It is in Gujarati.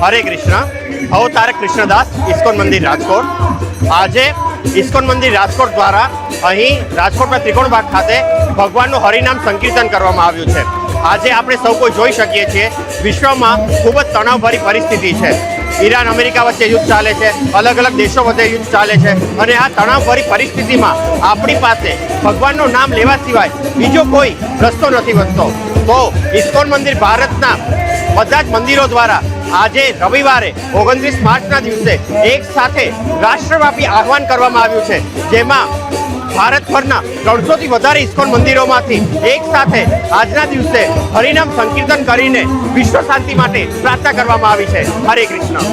હરે કૃષ્ણ. અવતારક કૃષ્ણદાસ, ઇસ્કોન મંદિર રાજકોટ. આજે ઇસ્કોન મંદિર રાજકોટ દ્વારા અહીં રાજકોટના ત્રિકોણબાગ ખાતે ભગવાનનું હરિનામ સંકીર્તન કરવામાં આવ્યું છે. આજે આપણે સૌ કોઈ જોઈ શકીએ છીએ વિશ્વમાં ખૂબ જ તણાવભરી પરિસ્થિતિ છે. ઈરાન અમેરિકા વચ્ચે યુદ્ધ ચાલે છે, અલગ અલગ દેશો વચ્ચે યુદ્ધ ચાલે છે, અને આ તણાવભરી પરિસ્થિતિમાં આપણી પાસે ભગવાનનું નામ લેવા સિવાય બીજો કોઈ રસ્તો નથી વધતો. તો ઇસ્કોન મંદિર ભારતના બધા જ મંદિરો દ્વારા આજે રવિવારે 29 માર્ચના દિવસે એક સાથે રાષ્ટ્રવ્યાપી આહવાન કરવામાં આવ્યું છે, જેમાં ભારતભરના 300થી વધારે ઇસ્કોન મંદિરોમાંથી એક સાથે આજના દિવસે હરિનામ સંકીર્તન કરીને વિશ્વ શાંતિ માટે પ્રાર્થના કરવામાં આવી છે. હરે કૃષ્ણ.